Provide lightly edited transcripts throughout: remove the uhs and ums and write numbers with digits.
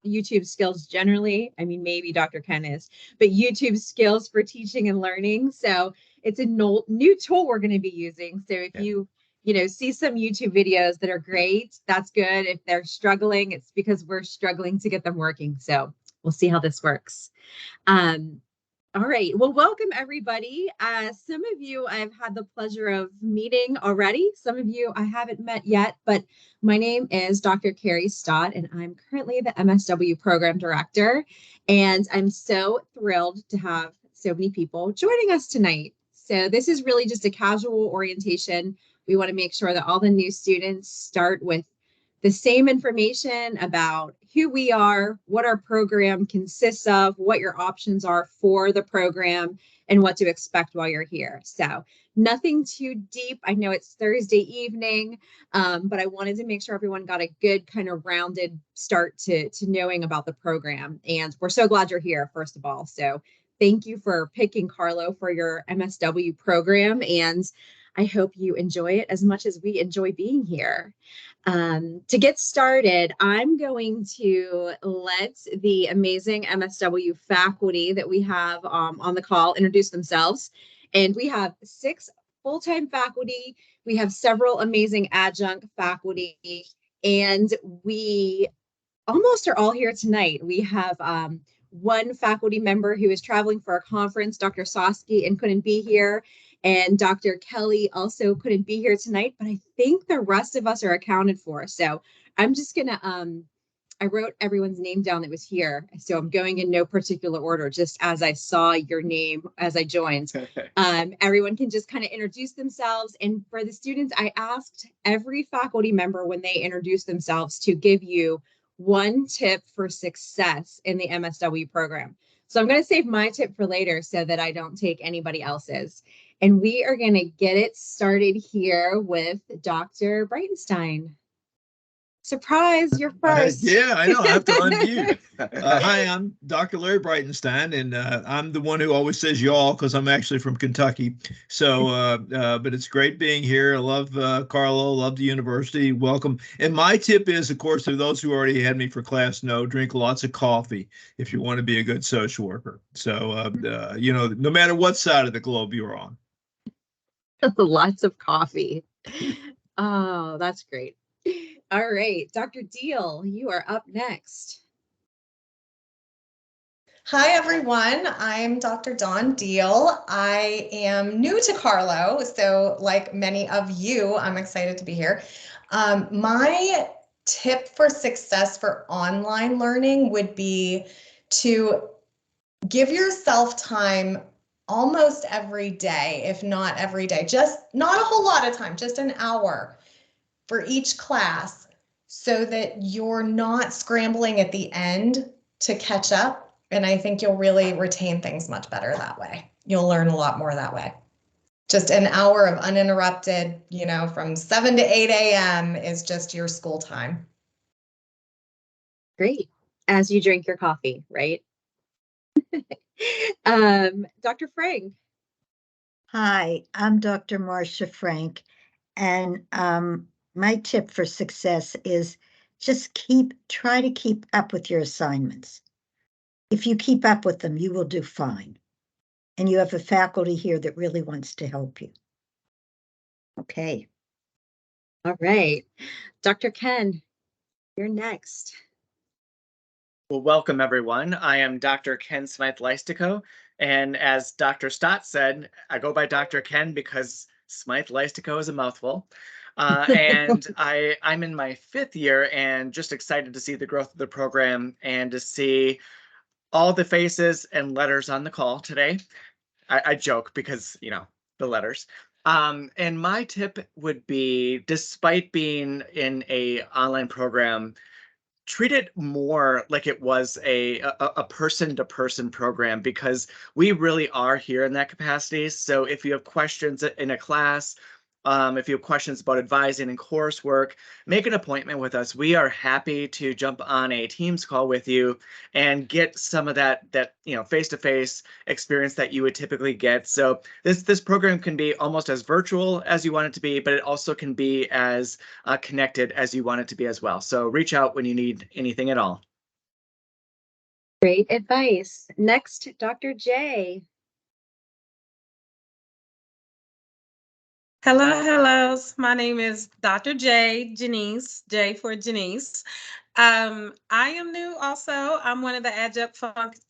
YouTube skills generally. I mean, maybe Dr. Ken is, but YouTube skills for teaching and learning. So it's a new tool we're going to be using. So if you see some YouTube videos that are great, that's good. If they're struggling, it's because we're struggling to get them working. So we'll see how this works. All right. Well, welcome everybody. Some of you I've had the pleasure of meeting already. Some of you I haven't met yet, but my name is Dr. Carrie Stott, and I'm currently the MSW Program Director. And I'm so thrilled to have so many people joining us tonight. So this is really just a casual orientation. We want to make sure that all the new students start with the same information about who we are, what our program consists of, what your options are for the program, and what to expect while you're here. So nothing too deep. I know it's Thursday evening, but I wanted to make sure everyone got a good kind of rounded start to knowing about the program. And we're so glad you're here, first of all. So thank you for picking Carlo for your MSW program. And I hope you enjoy it as much as we enjoy being here. To get started, I'm going to let the amazing MSW faculty that we have on the call introduce themselves. And we have 6 full-time faculty. We have several amazing adjunct faculty, and we almost are all here tonight. We have one faculty member who is traveling for a conference, Dr. Sosky, and couldn't be here. And Dr. Kelly also couldn't be here tonight, but I think the rest of us are accounted for. So I'm just gonna, I wrote everyone's name down that was here. So I'm going in no particular order, just as I saw your name as I joined. Everyone can just kind of introduce themselves. And for the students, I asked every faculty member when they introduce themselves to give you one tip for success in the MSW program. So I'm going to save my tip for later so that I don't take anybody else's. And we are going to get it started here with Dr. Breitenstein. Surprise, you're first. Yeah, I know. I have to unmute. Hi, I'm Dr. Larry Breitenstein, and I'm the one who always says y'all because I'm actually from Kentucky. So, but it's great being here. I love Carlo, love the university. Welcome. And my tip is, of course, to those who already had me for class know, drink lots of coffee if you want to be a good social worker. So, no matter what side of the globe you're on. Lots of coffee. Oh, that's great. All right, Dr. Deal, you are up next. Hi, everyone. I'm Dr. Dawn Deal. I am new to Carlo, so like many of you, I'm excited to be here. My tip for success for online learning would be to give yourself time almost every day, if not every day, just not a whole lot of time, just an hour for each class so that you're not scrambling at the end to catch up. And I think you'll really retain things much better that way. You'll learn a lot more that way. Just an hour of uninterrupted, from 7 to 8 a.m. is just your school time. Great. As you drink your coffee, right? Dr. Frank. Hi, I'm Dr. Marcia Frank, and my tip for success is just try to keep up with your assignments. If you keep up with them, you will do fine. And you have a faculty here that really wants to help you. Okay. All right. Dr. Ken, you're next. Well, welcome everyone. I am Dr. Ken Smythe-Leistico, and as Dr. Stott said, I go by Dr. Ken because Smythe-Leistico is a mouthful. And I'm in my 5th year and just excited to see the growth of the program and to see all the faces and letters on the call today. I joke because, the letters. And my tip would be, despite being in a online program, treat it more like it was a person-to-person program, because we really are here in that capacity. So if you have questions in a class, if you have questions about advising and coursework, make an appointment with us. We are happy to jump on a Teams call with you and get some of that face-to-face experience that you would typically get. So this program can be almost as virtual as you want it to be, but it also can be as connected as you want it to be as well. So reach out when you need anything at all. Great advice. Next, Dr. J. Hello. My name is Dr. Janice, J for Janice. I am new also. I'm one of the adjunct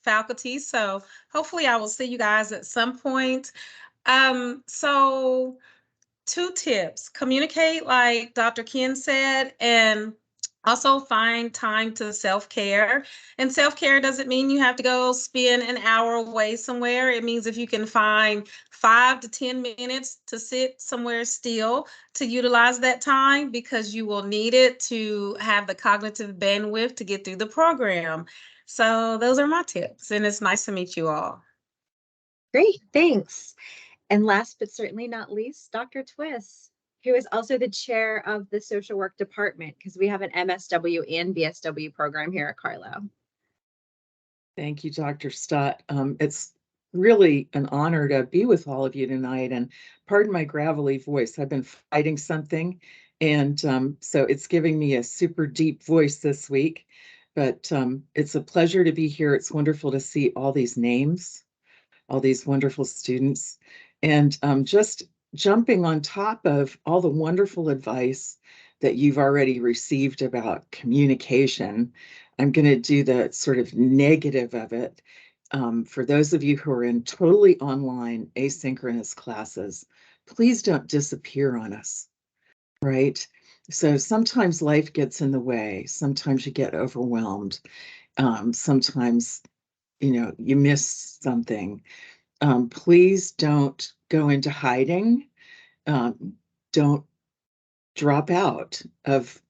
faculty, so hopefully I will see you guys at some point. So 2 tips: communicate, like Dr. Ken said, and also find time to self-care. And self-care doesn't mean you have to go spend an hour away somewhere. It means if you can find 5 to 10 minutes to sit somewhere still, to utilize that time, because you will need it to have the cognitive bandwidth to get through the program. So those are my tips, and it's nice to meet you all. Great, thanks. And last but certainly not least, Dr. Twiss, who is also the chair of the social work department, because we have an MSW and BSW program here at Carlow. Thank you, Dr. Stott. It's really an honor to be with all of you tonight. And pardon my gravelly voice, I've been fighting something. And so it's giving me a super deep voice this week. But it's a pleasure to be here. It's wonderful to see all these names, all these wonderful students. And just jumping on top of all the wonderful advice that you've already received about communication, I'm going to do the sort of negative of it. For those of you who are in totally online asynchronous classes, please don't disappear on us, right? So sometimes life gets in the way. Sometimes you get overwhelmed. Sometimes, you miss something. Please don't go into hiding. Don't drop out of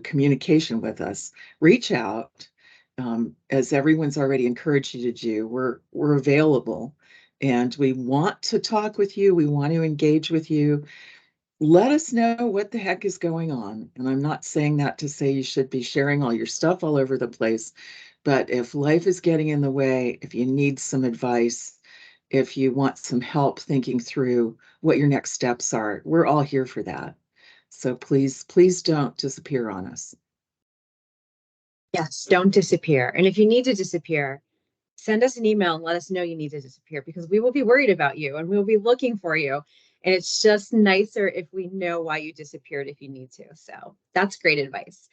communication with us. Reach out, as everyone's already encouraged you to do. We're available, and we want to talk with you. We want to engage with you. Let us know what the heck is going on. And I'm not saying that to say you should be sharing all your stuff all over the place, but if life is getting in the way, if you need some advice, if you want some help thinking through what your next steps are, we're all here for that. So please don't disappear on us. Yes, don't disappear. And if you need to disappear, send us an email and let us know you need to disappear, because we will be worried about you and we'll be looking for you. And it's just nicer if we know why you disappeared if you need to. So that's great advice.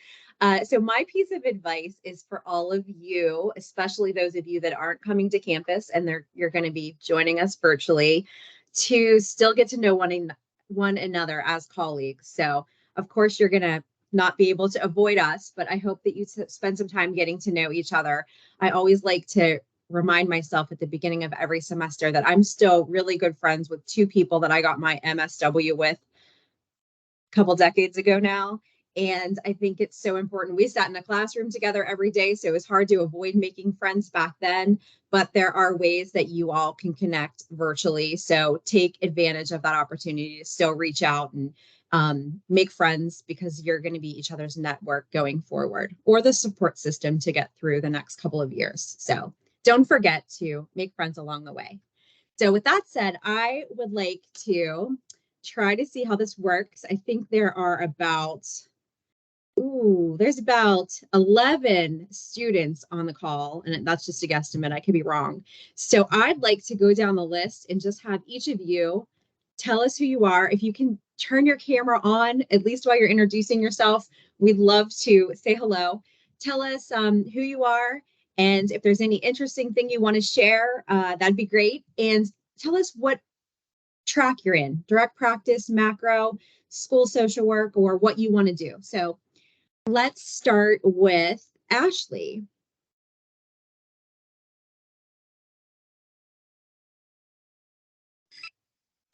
So my piece of advice is for all of you, especially those of you that aren't coming to campus and you're going to be joining us virtually, to still get to know one another as colleagues. So of course you're going to not be able to avoid us, but I hope that you spend some time getting to know each other. I always like to remind myself at the beginning of every semester that I'm still really good friends with 2 people that I got my MSW with a couple decades ago now. And I think it's so important. We sat in a classroom together every day, so it was hard to avoid making friends back then, but there are ways that you all can connect virtually. So take advantage of that opportunity to still reach out and make friends, because you're going to be each other's network going forward, or the support system to get through the next couple of years. So don't forget to make friends along the way. So with that said, I would like to try to see how this works. I think there are about, there's about 11 students on the call, and that's just a guesstimate. I could be wrong. So I'd like to go down the list and just have each of you tell us who you are. If you can turn your camera on, at least while you're introducing yourself, we'd love to say hello. Tell us who you are, and if there's any interesting thing you want to share, that'd be great. And tell us what track you're in: direct practice, macro, school social work, or what you want to do. So let's start with Ashley.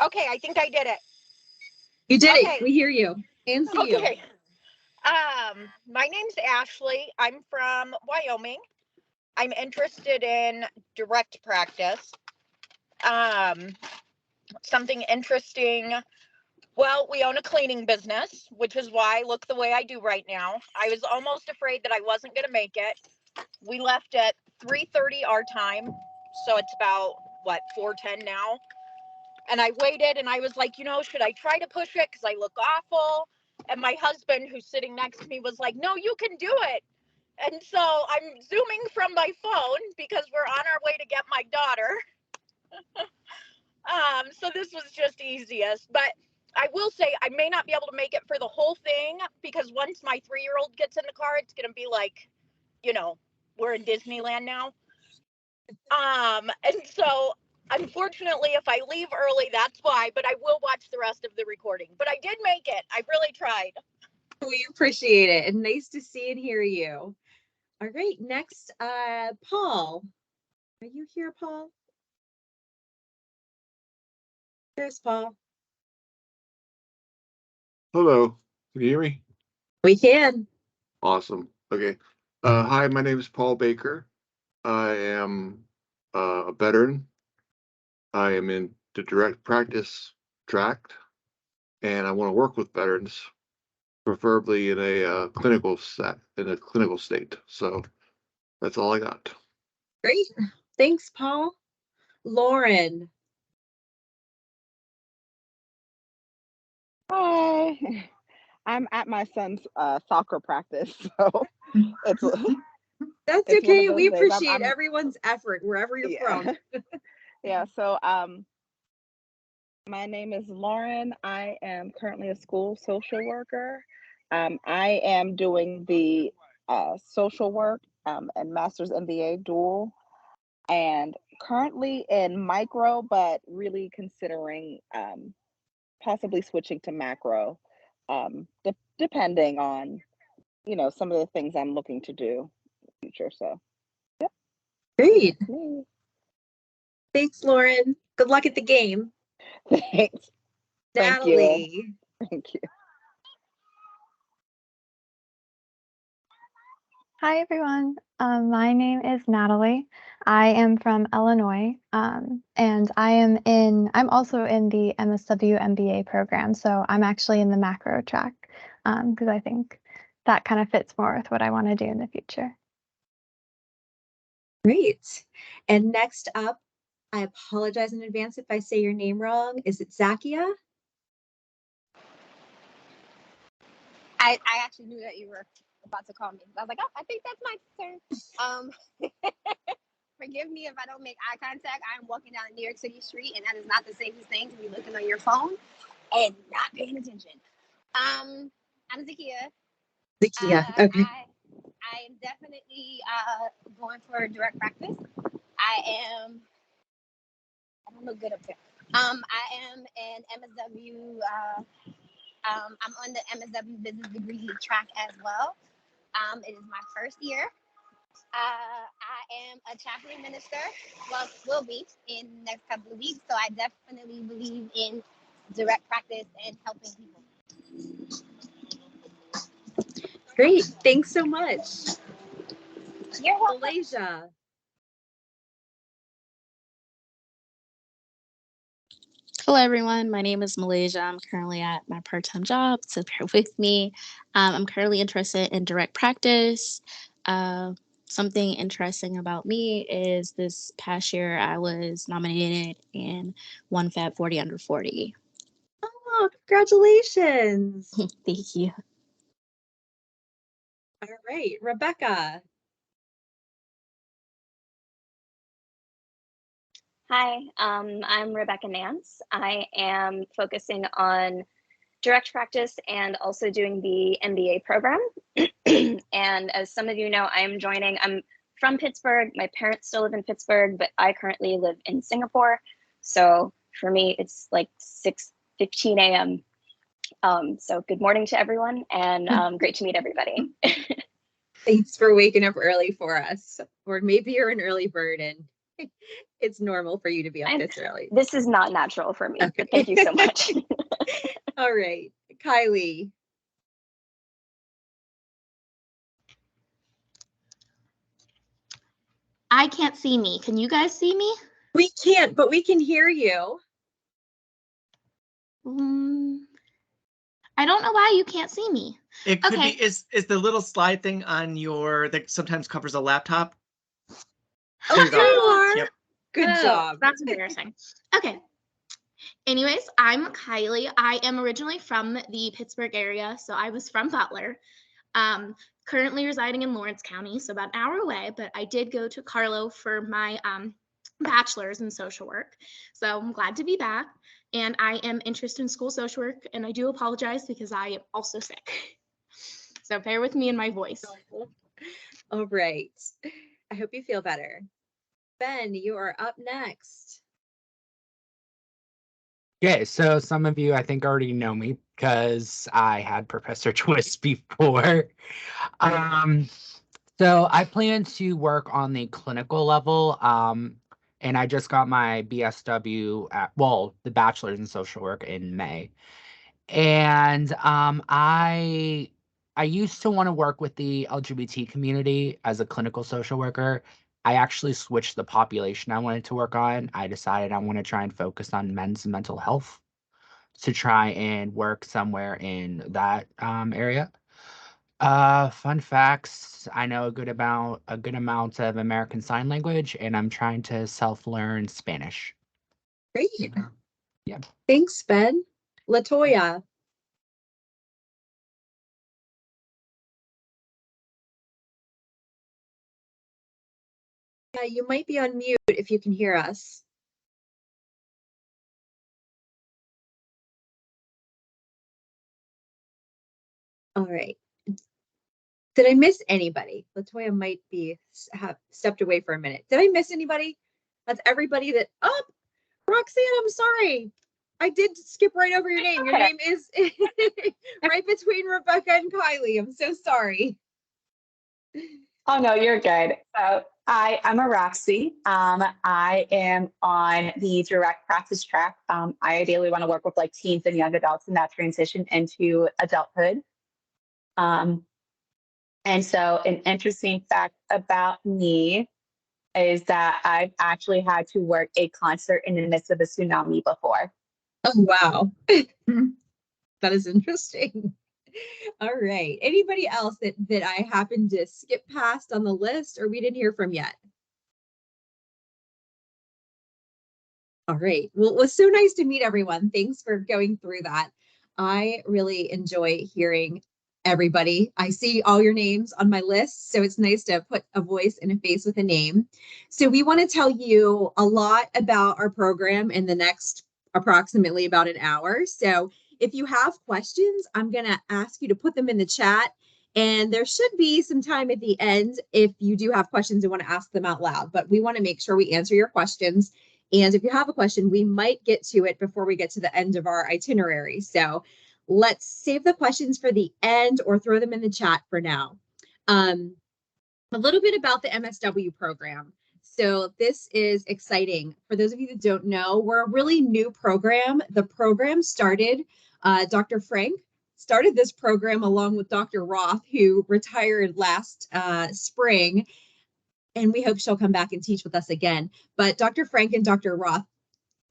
Okay, I think I did it. You did Okay. it. We hear you and see you. Okay. My name's Ashley. I'm from Wyoming. I'm interested in direct practice. Something interesting. Well, we own a cleaning business, which is why I look the way I do right now. I was almost afraid that I wasn't going to make it. We left at 3:30 our time, so it's about, 4:10 now. And I waited and I was like, should I try to push it because I look awful? And my husband, who's sitting next to me, was like, no, you can do it. And so I'm zooming from my phone because we're on our way to get my daughter. So this was just easiest, but I will say I may not be able to make it for the whole thing because once my 3-year-old gets in the car, it's going to be like, you know, we're in Disneyland now. And so unfortunately, if I leave early, that's why, but I will watch the rest of the recording. But I did make it. I really tried. We appreciate it. And nice to see and hear you. All right, next, Paul. Are you here, Paul? There's Paul. Hello, can you hear me? We can. Awesome. Okay. Hi, my name is Paul Baker. I am a veteran. I am in the direct practice tract, and I want to work with veterans, preferably in a clinical state. So that's all I got. Great. Thanks, Paul. Lauren. Hi. I'm at my son's soccer practice, so it's That's it's one of okay. those We days. appreciate everyone's effort wherever you're Yeah. from. Yeah, so my name is Lauren. I am currently a school social worker. I am doing the social work and master's MBA dual, and currently in micro, but really considering possibly switching to macro, depending on, you know, some of the things I'm looking to do in the future. So, yep. Great. That's me. Thanks, Lauren. Good luck at the game. Thanks. Thank you. Natalie. Thank you. Hi, everyone. My name is Natalie. I am from Illinois, and I'm also in the MSW MBA program. So I'm actually in the macro track because I think that kind of fits more with what I want to do in the future. Great. And next up, I apologize in advance if I say your name wrong. Is it Zakia? I actually knew that you were about to call me. I was like, oh, I think that's my turn. Forgive me if I don't make eye contact. I'm walking down New York City street, and that is not the safest thing to be looking on your phone and not paying attention. I'm Zakia. Zakia, okay. I am definitely going for direct practice. I don't look good up there. I am an MSW. I'm on the MSW business degree track as well. It is my first year. I am a chaplain minister. Well, will be in the next couple of weeks. So I definitely believe in direct practice and helping people. Great. Thanks so much. You're welcome. Malaysia. Hello, everyone. My name is Malaysia. I'm currently at my part-time job, so bear with me. I'm currently interested in direct practice. Something interesting about me is this past year I was nominated in One Fab 40 Under 40. Oh, congratulations. Thank you. All right, Rebecca. Hi, I'm Rebecca Nance. I am focusing on direct practice and also doing the MBA program. And as some of you know, I'm from Pittsburgh. My parents still live in Pittsburgh, but I currently live in Singapore. So for me, it's like 6:15 a.m. So good morning to everyone, and great to meet everybody. Thanks for waking up early for us. Or maybe you're an early bird and it's normal for you to be up this early. This is not natural for me, okay. But thank you so much. All right, Kylie. I can't see me. Can you guys see me? We can't, but we can hear you. I don't know why you can't see me. It could be, is the little slide thing on that sometimes covers a laptop? There you are. Yep. Good job. That's embarrassing. Okay. Anyways, I'm Kylie. I am originally from the Pittsburgh area, so I was from Butler. currently residing in Lawrence County, so about an hour away, but I did go to Carlo for my bachelor's in social work. So I'm glad to be back. And I am interested in school social work, and I do apologize because I am also sick. So bear with me and my voice. All right. I hope you feel better. Ben, you are up next. Okay, so some of you I think already know me because I had Professor Twist before. So I plan to work on the clinical level, and I just got my BSW the bachelor's in social work in May. And I used to want to work with the LGBT community as a clinical social worker. I actually switched the population I wanted to work on. I decided I want to try and focus on men's mental health to try and work somewhere in that area. Fun facts. I know a good amount of American Sign Language, and I'm trying to self-learn Spanish. Great. Yeah. Thanks, Ben. Latoya. Yeah, you might be on mute if you can hear us. All right. Did I miss anybody? Latoya might have stepped away for a minute. Did I miss anybody? That's everybody that. Oh, Roxanne, I'm sorry. I did skip right over your name. Your name is right between Rebecca and Kylie. I'm so sorry. Oh, no, you're good. So I'm a Roxy. I am on the direct practice track. I ideally want to work with like teens and young adults in that transition into adulthood. And so an interesting fact about me is that I've actually had to work a concert in the midst of a tsunami before. Oh, wow. That is interesting. All right. Anybody else that I happened to skip past on the list or we didn't hear from yet? All right. Well, it was so nice to meet everyone. Thanks for going through that. I really enjoy hearing everybody. I see all your names on my list, so it's nice to put a voice and a face with a name. So we want to tell you a lot about our program in the next approximately about an hour. So if you have questions, I'm going to ask you to put them in the chat. And there should be some time at the end if you do have questions and want to ask them out loud. But we want to make sure we answer your questions. And if you have a question, we might get to it before we get to the end of our itinerary. So let's save the questions for the end or throw them in the chat for now. A little bit about the MSW program. So this is exciting. For those of you that don't know, we're a really new program. The program started, Dr. Frank started this program along with Dr. Roth, who retired last spring. And we hope she'll come back and teach with us again. But Dr. Frank and Dr. Roth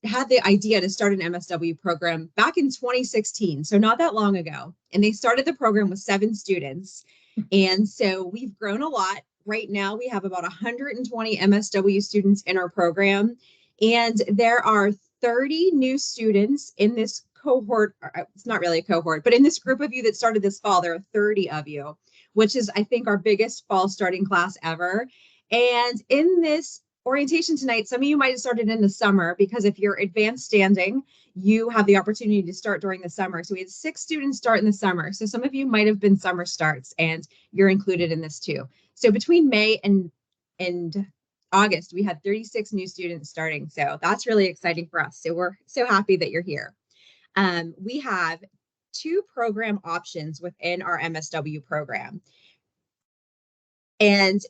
had the idea to start an MSW program back in 2016, so not that long ago. And they started the program with 7 students. And so we've grown a lot. Right now, we have about 120 MSW students in our program. And there are 30 new students in this cohort. It's not really a cohort, but in this group of you that started this fall, there are 30 of you, which is, I think, our biggest fall starting class ever. And in this orientation tonight, some of you might have started in the summer because if you're advanced standing, you have the opportunity to start during the summer. So we had 6 students start in the summer. So some of you might have been summer starts and you're included in this too. So between May and August, we had 36 new students starting. So that's really exciting for us. So we're so happy that you're here. We have 2 program options within our MSW program. And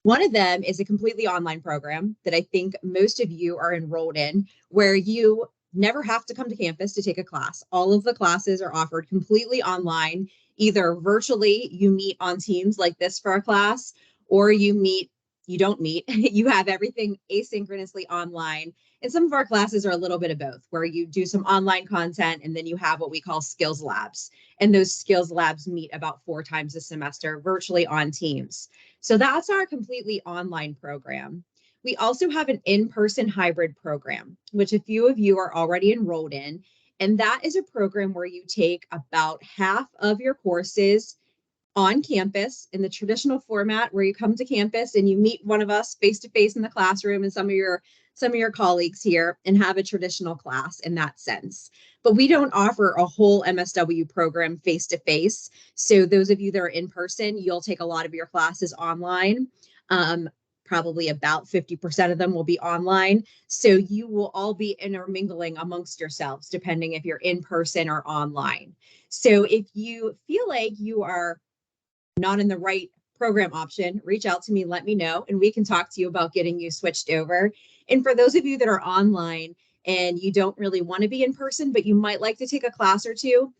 one of them is a completely online program that I think most of you are enrolled in, where you never have to come to campus to take a class. All of the classes are offered completely online, either virtually, you meet on Teams like this for a class, or you don't meet, you have everything asynchronously online. And some of our classes are a little bit of both, where you do some online content and then you have what we call skills labs. And those skills labs meet about 4 times a semester virtually on Teams. So that's our completely online program. We also have an in-person hybrid program, which a few of you are already enrolled in. And that is a program where you take about half of your courses on campus in the traditional format where you come to campus and you meet one of us face to face in the classroom and some of your colleagues here and have a traditional class in that sense. But we don't offer a whole MSW program face to face. So those of you that are in person, you'll take a lot of your classes online. Probably about 50% of them will be online. So you will all be intermingling amongst yourselves, depending if you're in person or online. So if you feel like you are not in the right program option, reach out to me, let me know, and we can talk to you about getting you switched over. And for those of you that are online and you don't really want to be in person, but you might like to take a class or two,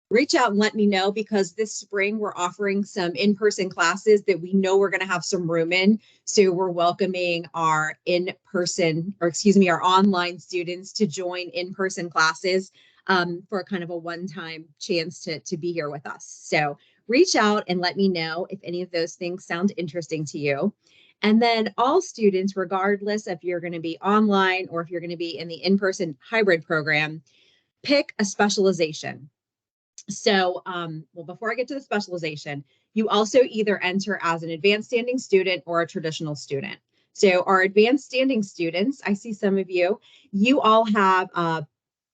reach out and let me know, because this spring we're offering some in-person classes that we know we're going to have some room in. So we're welcoming our our online students to join in-person classes for kind of a one-time chance to be here with us. So reach out and let me know if any of those things sound interesting to you. And then all students, regardless if you're going to be online or if you're going to be in the in-person hybrid program, pick a specialization. So, well, before I get to the specialization, you also either enter as an advanced standing student or a traditional student. So our advanced standing students, I see some of you, you all have a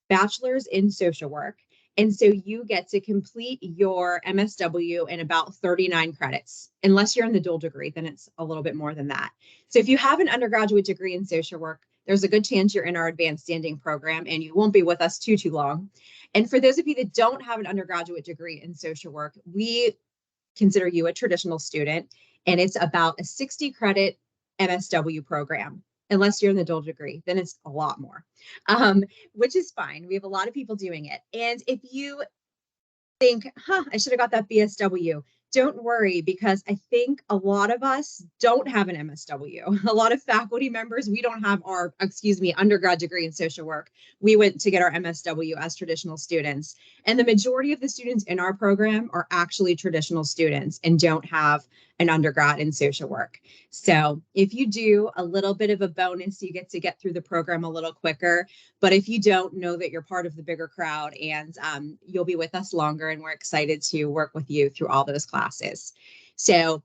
bachelor's in social work. And so you get to complete your MSW in about 39 credits. Unless you're in the dual degree, then it's a little bit more than that. So if you have an undergraduate degree in social work, there's a good chance you're in our advanced standing program and you won't be with us too long. And for those of you that don't have an undergraduate degree in social work, we consider you a traditional student, and it's about a 60 credit MSW program. Unless you're in the dual degree, then it's a lot more, which is fine. We have a lot of people doing it. And if you think, I should have got that BSW, don't worry, because I think a lot of us don't have an MSW. A lot of faculty members, we don't have our, undergrad degree in social work. We went to get our MSW as traditional students. And the majority of the students in our program are actually traditional students and don't have an undergrad in social work. So if you do, a little bit of a bonus, you get to get through the program a little quicker. But if you don't, know that you're part of the bigger crowd, and you'll be with us longer, and we're excited to work with you through all those classes. So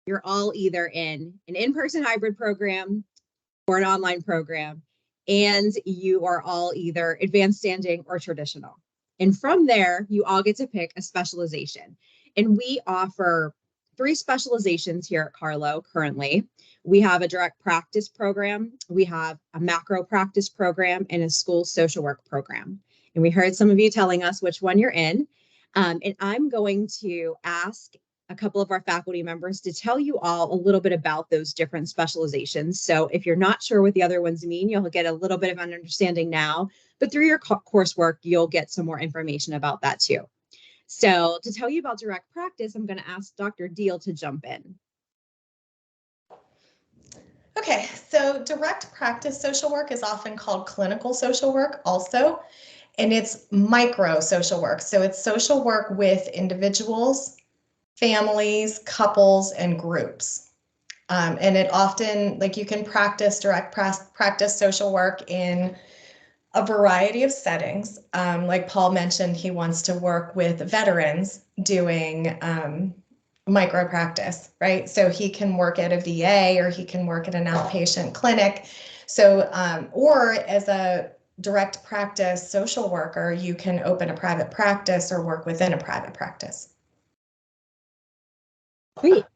you're all either in an in-person hybrid program or an online program, and you are all either advanced standing or traditional. And from there, you all get to pick a specialization. And we offer 3 specializations here at Carlow currently. We have a direct practice program, we have a macro practice program, and a school social work program. And we heard some of you telling us which one you're in. And I'm going to ask a couple of our faculty members to tell you all a little bit about those different specializations. So if you're not sure what the other ones mean, you'll get a little bit of an understanding now, but through your coursework, you'll get some more information about that too. So to tell you about direct practice, I'm going to ask Dr. Deal to jump in. Okay, so direct practice social work is often called clinical social work also, and it's micro social work. So it's social work with individuals, families, couples, and groups. And it often, like, you can practice direct practice social work in a variety of settings. Like Paul mentioned, he wants to work with veterans doing micro practice, right? So he can work at a VA or he can work at an outpatient clinic. So, or as a direct practice social worker, you can open a private practice or work within a private practice. Great.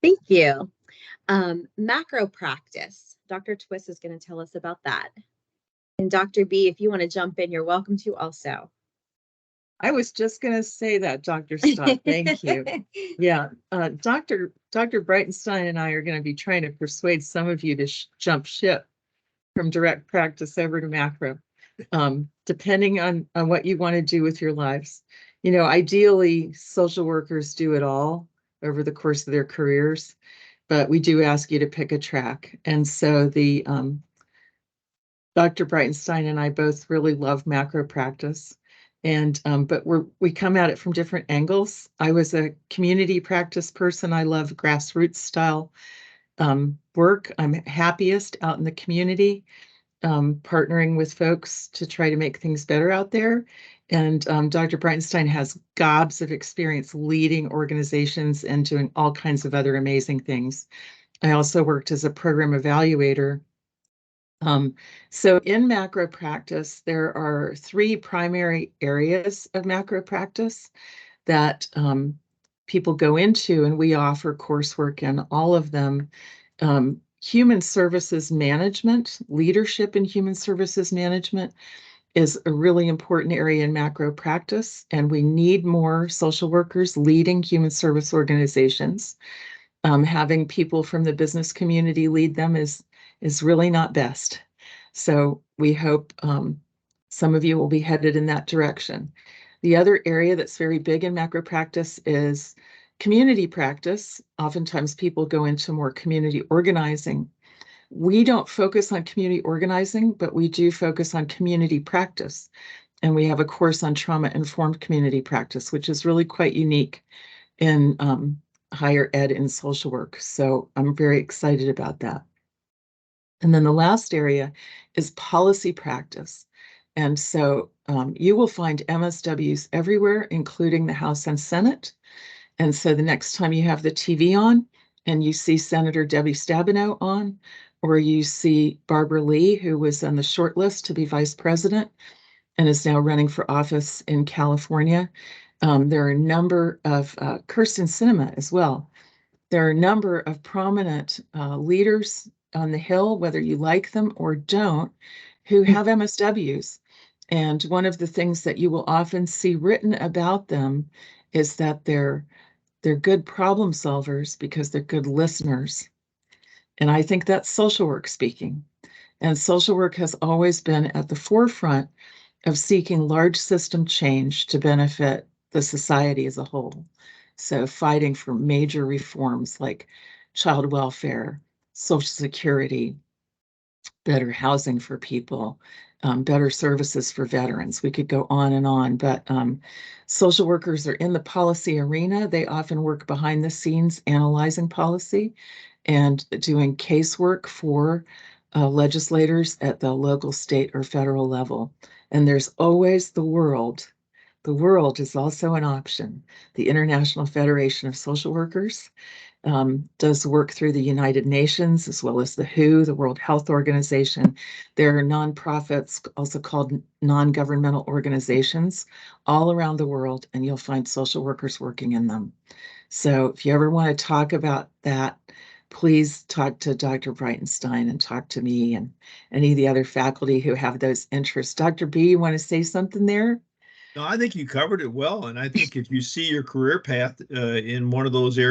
Thank you. Macro practice. Dr. Twist is going to tell us about that. And Dr. B, if you want to jump in, you're welcome to also. I was just going to say that, Dr. Stott. Thank you. Yeah, Dr. Breitenstein and I are going to be trying to persuade some of you to jump ship from direct practice over to macro, depending on what you want to do with your lives. You know, ideally, social workers do it all over the course of their careers, but we do ask you to pick a track. And so the Dr. Breitenstein and I both really love macro practice. And but we come at it from different angles. I was a community practice person. I love grassroots style work. I'm happiest out in the community. partnering with folks to try to make things better out there. And Dr. Breitenstein has gobs of experience leading organizations and doing all kinds of other amazing things. I also worked as a program evaluator. So in macro practice, there are 3 primary areas of macro practice that people go into, and we offer coursework in all of them. Human services management, leadership in human services management is a really important area in macro practice, and we need more social workers leading human service organizations. Having people from the business community lead them is really not best. So we hope some of you will be headed in that direction. The other area that's very big in macro practice is community practice. Oftentimes people go into more community organizing. We don't focus on community organizing, but we do focus on community practice. And we have a course on trauma-informed community practice, which is really quite unique in higher ed and social work. So I'm very excited about that. And then the last area is policy practice. And so you will find MSWs everywhere, including the House and Senate. And so the next time you have the TV on and you see Senator Debbie Stabenow on, or you see Barbara Lee, who was on the short list to be vice president and is now running for office in California. There are a number of, Kirsten Sinema as well. There are a number of prominent leaders on the Hill, whether you like them or don't, who have MSWs. And one of the things that you will often see written about them is that they're good problem solvers because they're good listeners. And I think that's social work speaking. And social work has always been at the forefront of seeking large system change to benefit the society as a whole. So fighting for major reforms like child welfare, Social Security, better housing for people, better services for veterans. We could go on, but social workers are in the policy arena. They often work behind the scenes analyzing policy and doing casework for legislators at the local, state, or federal level. And there's always the world. The world is also an option. The International Federation of Social Workers does work through the United Nations as well as the WHO, the World Health Organization. There are nonprofits, also called non-governmental organizations, all around the world, and you'll find social workers working in them. So if you ever want to talk about that, please talk to Dr. Breitenstein and talk to me and any of the other faculty who have those interests. Dr. B, you want to say something there? No, I think you covered it well. And I think if you see your career path in one of those areas,